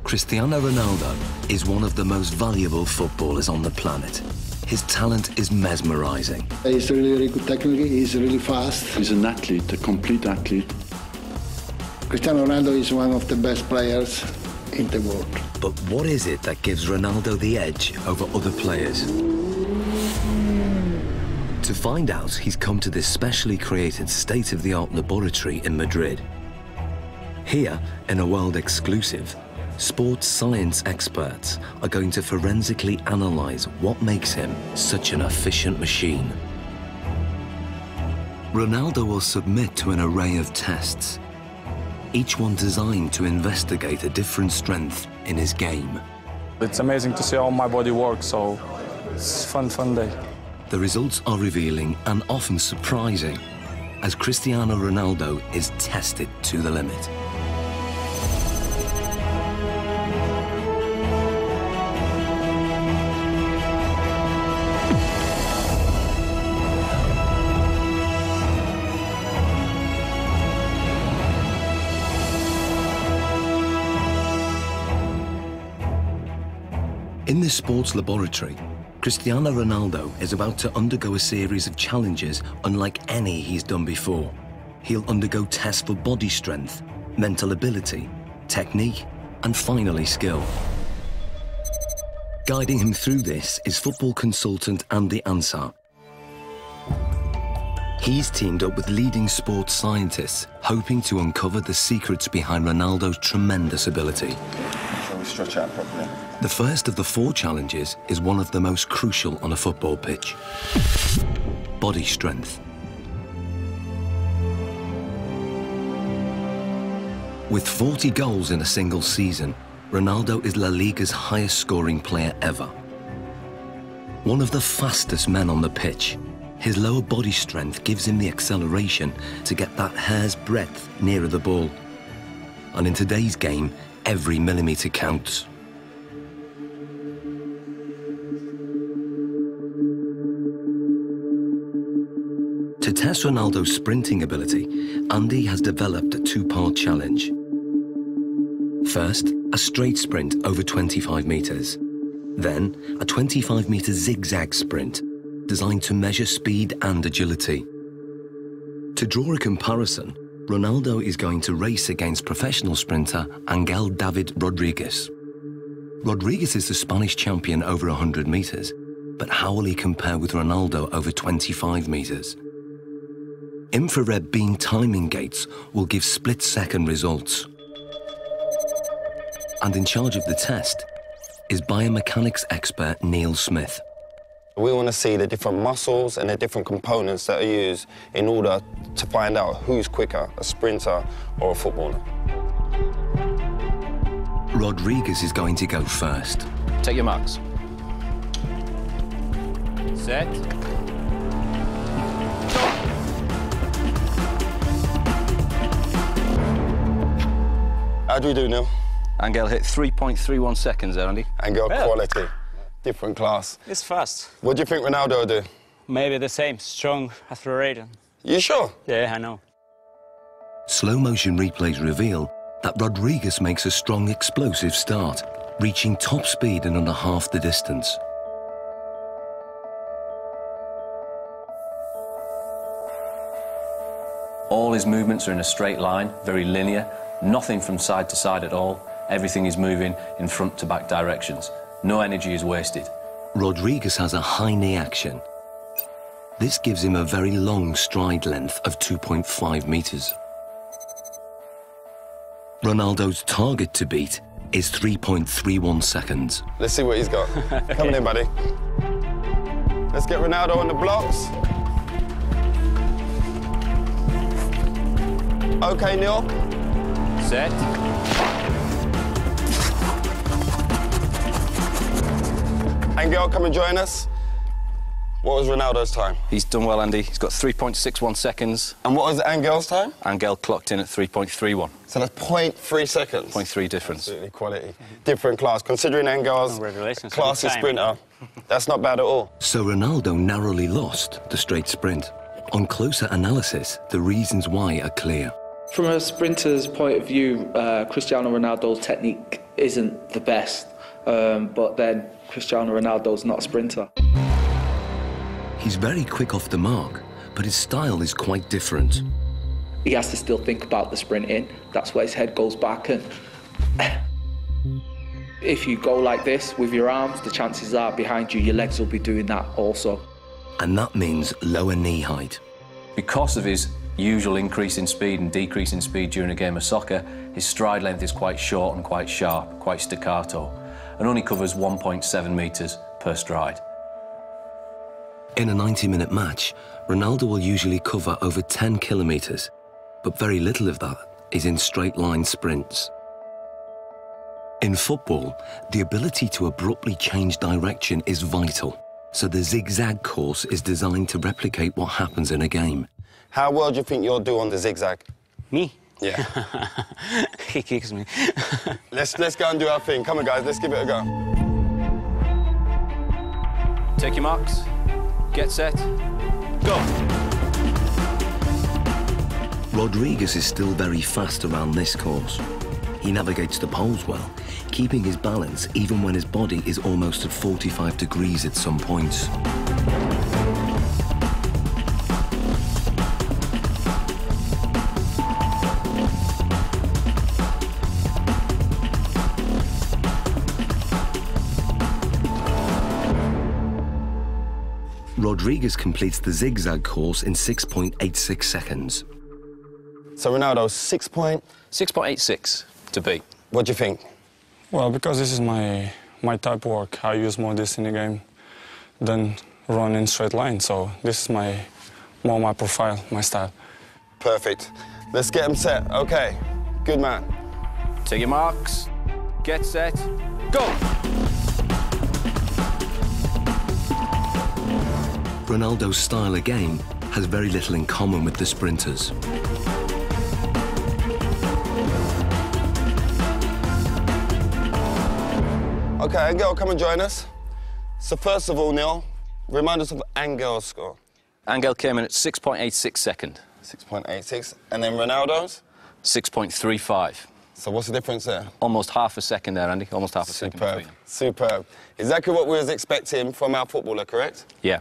Cristiano Ronaldo is one of the most valuable footballers on the planet. His talent is mesmerizing. He's really, really good technically, he's really fast. He's an athlete, a complete athlete. Cristiano Ronaldo is one of the best players in the world. But what is it that gives Ronaldo the edge over other players? To find out, he's come to this specially created state-of-the-art laboratory in Madrid. Here, in a world exclusive, sports science experts are going to forensically analyze what makes him such an efficient machine. Ronaldo will submit to an array of tests, each one designed to investigate a different strength in his game. It's amazing to see how my body works, so it's a fun day. The results are revealing and often surprising as Cristiano Ronaldo is tested to the limit. In this sports laboratory, Cristiano Ronaldo is about to undergo a series of challenges unlike any he's done before. He'll undergo tests for body strength, mental ability, technique, and finally skill. Guiding him through this is football consultant Andy Ansar. He's teamed up with leading sports scientists, hoping to uncover the secrets behind Ronaldo's tremendous ability. Shall we stretch out properly? The first of the 4 challenges is one of the most crucial on a football pitch: body strength. With 40 goals in a single season, Ronaldo is La Liga's highest scoring player ever. One of the fastest men on the pitch, his lower body strength gives him the acceleration to get that hair's breadth nearer the ball. And in today's game, every millimetre counts. To test Ronaldo's sprinting ability, Andy has developed a 2-part challenge. First, a straight sprint over 25 metres. Then, a 25-metre zigzag sprint, designed to measure speed and agility. To draw a comparison, Ronaldo is going to race against professional sprinter Angel David Rodriguez. Rodriguez is the Spanish champion over 100 metres, but how will he compare with Ronaldo over 25 metres? Infrared beam timing gates will give split-second results. And in charge of the test is biomechanics expert Neil Smith. We want to see the different muscles and the different components that are used in order to find out who's quicker, a sprinter or a footballer. Rodriguez is going to go first. Take your marks. Set. How do we do, Neil? Angel hit 3.31 seconds there, Andy. Angel quality, different class. It's fast. What do you think Ronaldo will do? Maybe the same, strong, accelerated. You sure? Yeah, I know. Slow-motion replays reveal that Rodriguez makes a strong, explosive start, reaching top speed in under half the distance. All his movements are in a straight line, very linear, nothing from side to side at all. Everything is moving in front to back directions. No energy is wasted. Rodriguez has a high knee action. This gives him a very long stride length of 2.5 metres. Ronaldo's target to beat is 3.31 seconds. Let's see what he's got. Come on in, buddy. Let's get Ronaldo on the blocks. OK, Neil. Set. Angel, come and join us. What was Ronaldo's time? He's done well, Andy. He's got 3.61 seconds. And what was Angel's time? Angel clocked in at 3.31. So that's 0.3 seconds. 0.3 difference. Absolutely quality. Different class. Considering Angel's classy sprinter, that's not bad at all. So Ronaldo narrowly lost the straight sprint. On closer analysis, the reasons why are clear. From a sprinter's point of view, Cristiano Ronaldo's technique isn't the best, but then Cristiano Ronaldo's not a sprinter. He's very quick off the mark, but his style is quite different. He has to still think about the sprinting. That's where his head goes back, and if you go like this with your arms, the chances are behind you, your legs will be doing that also. And that means lower knee height. Because of his usual increase in speed and decrease in speed during a game of soccer, his stride length is quite short and quite sharp, quite staccato, and only covers 1.7 metres per stride. In a 90-minute match, Ronaldo will usually cover over 10 kilometres, but very little of that is in straight-line sprints. In football, the ability to abruptly change direction is vital, so the zigzag course is designed to replicate what happens in a game. How well do you think you'll do on the zigzag? Me? Yeah. He kicks me. Let's go and do our thing. Come on, guys, let's give it a go. Take your marks. Get set. Go. Rodriguez is still very fast around this course. He navigates the poles well, keeping his balance even when his body is almost at 45 degrees at some points. Rodriguez completes the zigzag course in 6.86 seconds. So Ronaldo, 6.86 to beat. What do you think? Well, because this is my type of work, I use more this in the game than run in straight line. So this is more my profile, my style. Perfect. Let's get him set. Okay. Good man. Take your marks. Get set. Go. Ronaldo's style of game has very little in common with the sprinters. Okay, Angel, come and join us. So first of all, Neil, remind us of Angel's score. Angel came in at 6.86 second. 6.86. And then Ronaldo's? 6.35. So what's the difference there? Almost half a second there, Andy. Almost half a second between them. Superb. Exactly what we was expecting from our footballer, correct? Yeah.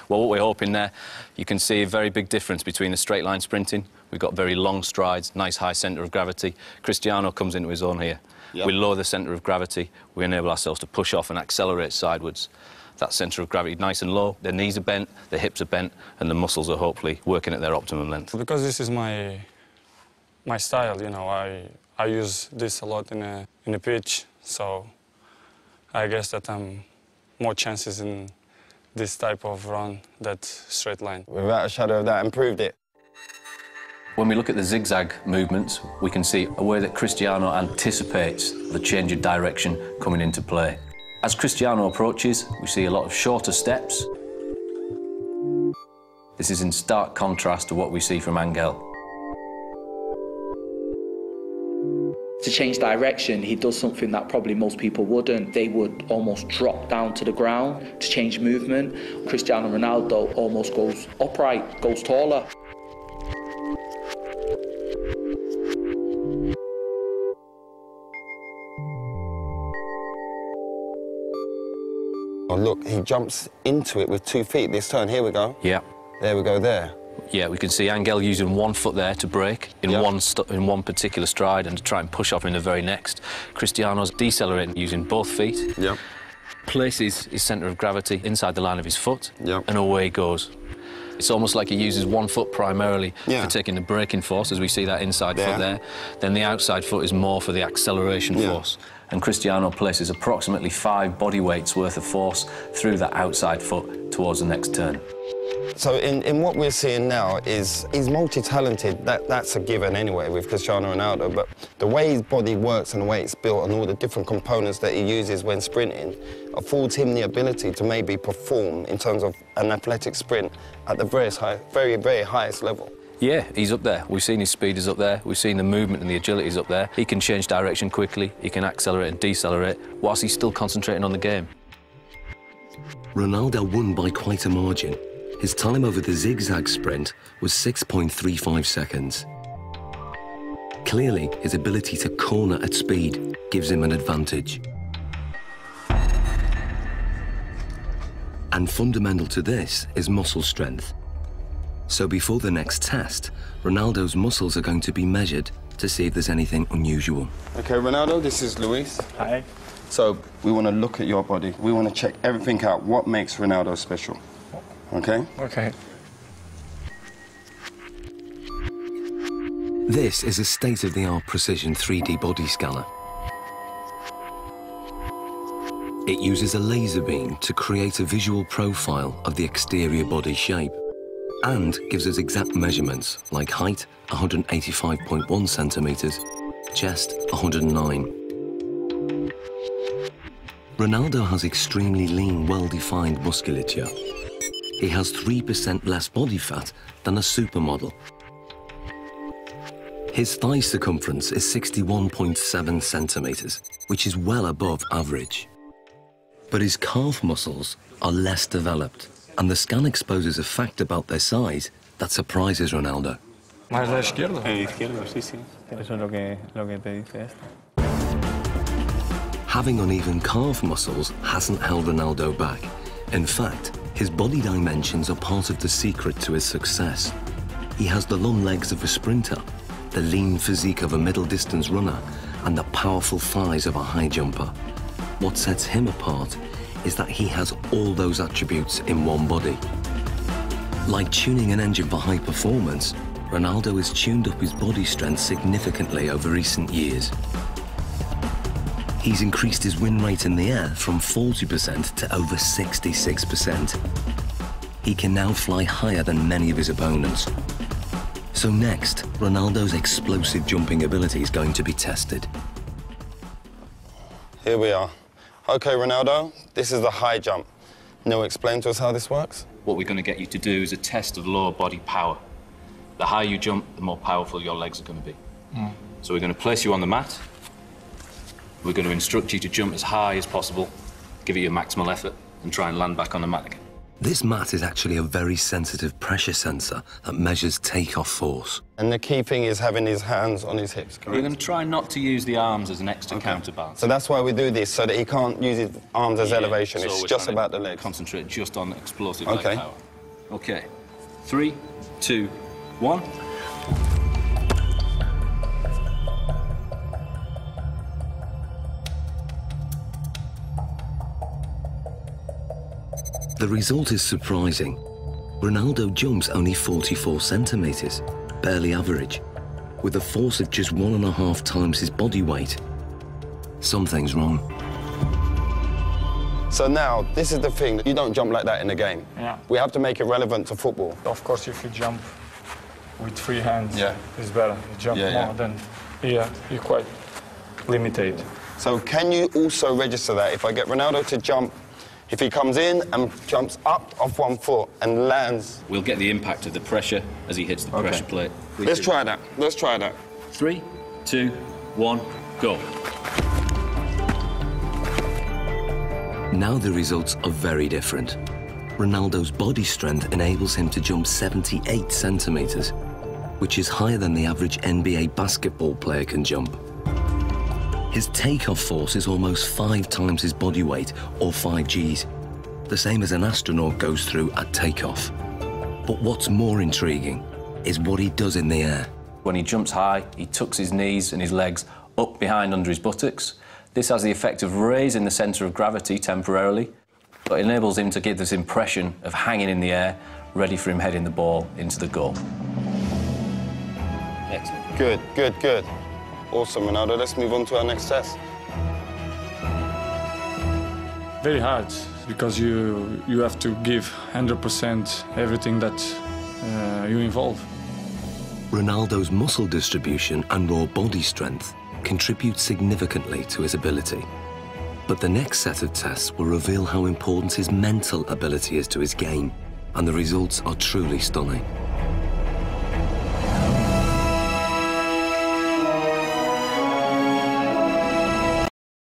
Well, what we're hoping there, you can see a very big difference between the straight line sprinting. We've got very long strides, nice high centre of gravity. Cristiano comes into his own here. Yep. We lower the centre of gravity. We enable ourselves to push off and accelerate sidewards. That centre of gravity nice and low. Their knees are bent, their hips are bent, and the muscles are hopefully working at their optimum length. Because this is my style, you know, I use this a lot in a pitch, so I guess that I'm more chances in this type of run that straight line. Without a shadow of doubt, improved it. When we look at the zigzag movements, we can see a way that Cristiano anticipates the change of direction coming into play. As Cristiano approaches, we see a lot of shorter steps. This is in stark contrast to what we see from Angel. To change direction, he does something that probably most people wouldn't. They would almost drop down to the ground to change movement. Cristiano Ronaldo almost goes upright, goes taller. Oh, look, he jumps into it with 2 feet this turn. Here we go. Yeah. There we go, there. Yeah, we can see Angel using 1 foot there to break in one particular stride and to try and push off in the very next. Cristiano's decelerating using both feet. Yeah. Places his centre of gravity inside the line of his foot, Yeah. and away he goes. It's almost like he uses 1 foot primarily for taking the braking force, as we see that inside foot there. Then the outside foot is more for the acceleration force. And Cristiano places approximately 5 body weights worth of force through that outside foot towards the next turn. So in what we're seeing now is he's multi-talented. That's a given anyway with Cristiano Ronaldo, but the way his body works and the way it's built and all the different components that he uses when sprinting affords him the ability to maybe perform in terms of an athletic sprint at the very, very highest level. Yeah, he's up there. We've seen his speed is up there. We've seen the movement and the agility is up there. He can change direction quickly. He can accelerate and decelerate whilst he's still concentrating on the game. Ronaldo won by quite a margin. His time over the zigzag sprint was 6.35 seconds. Clearly, his ability to corner at speed gives him an advantage. And fundamental to this is muscle strength. So before the next test, Ronaldo's muscles are going to be measured to see if there's anything unusual. Okay, Ronaldo, this is Luis. Hi. So we want to look at your body. We want to check everything out. What makes Ronaldo special? Okay? Okay. This is a state-of-the-art precision 3D body scanner. It uses a laser beam to create a visual profile of the exterior body shape and gives us exact measurements like height 185.1 centimeters, chest 109. Ronaldo has extremely lean, well-defined musculature. He has 3% less body fat than a supermodel. His thigh circumference is 61.7 centimeters, which is well above average. But his calf muscles are less developed, and the scan exposes a fact about their size that surprises Ronaldo. ¿Más la izquierda? Izquierdo, sí, sí. Eso es lo que te dice esto. Having uneven calf muscles hasn't held Ronaldo back. In fact, his body dimensions are part of the secret to his success. He has the long legs of a sprinter, the lean physique of a middle-distance runner, and the powerful thighs of a high jumper. What sets him apart is that he has all those attributes in one body. Like tuning an engine for high performance, Ronaldo has tuned up his body strength significantly over recent years. He's increased his win rate in the air from 40% to over 66%. He can now fly higher than many of his opponents. So next, Ronaldo's explosive jumping ability is going to be tested. Here we are. Okay, Ronaldo, this is the high jump. Now explain to us how this works. What we're going to get you to do is a test of lower body power. The higher you jump, the more powerful your legs are going to be. So we're going to place you on the mat. We're going to instruct you to jump as high as possible, give it your maximal effort, and try and land back on the mat again. This mat is actually a very sensitive pressure sensor that measures takeoff force. And the key thing is having his hands on his hips, correct? We're going to try not to use the arms as an extra counterbalance. So that's why we do this, so that he can't use his arms as elevation. So it's we're just trying about to the legs. Concentrate just on explosive leg power. Okay. 3, 2, 1. The result is surprising. Ronaldo jumps only 44 centimeters, barely average, with a force of just 1.5 times his body weight. Something's wrong. So now, this is the thing. You don't jump like that in a game. Yeah. We have to make it relevant to football. Of course, if you jump with free hands, it's better. You jump more than... Yeah, you're quite limited. So can you also register that? If I get Ronaldo to jump, if he comes in and jumps up off one foot and lands... We'll get the impact of the pressure as he hits the pressure plate. Let's try that. Let's try that. 3, 2, 1, go. Now the results are very different. Ronaldo's body strength enables him to jump 78 centimeters, which is higher than the average NBA basketball player can jump. His takeoff force is almost 5 times his body weight, or 5 Gs, the same as an astronaut goes through at takeoff. But what's more intriguing is what he does in the air. When he jumps high, he tucks his knees and his legs up behind under his buttocks. This has the effect of raising the centre of gravity temporarily, but enables him to give this impression of hanging in the air, ready for him heading the ball into the goal. Excellent. Good, good, good. Awesome, Ronaldo. Let's move on to our next test. Very hard, because you have to give 100% everything that you involve. Ronaldo's muscle distribution and raw body strength contribute significantly to his ability. But the next set of tests will reveal how important his mental ability is to his game, and the results are truly stunning.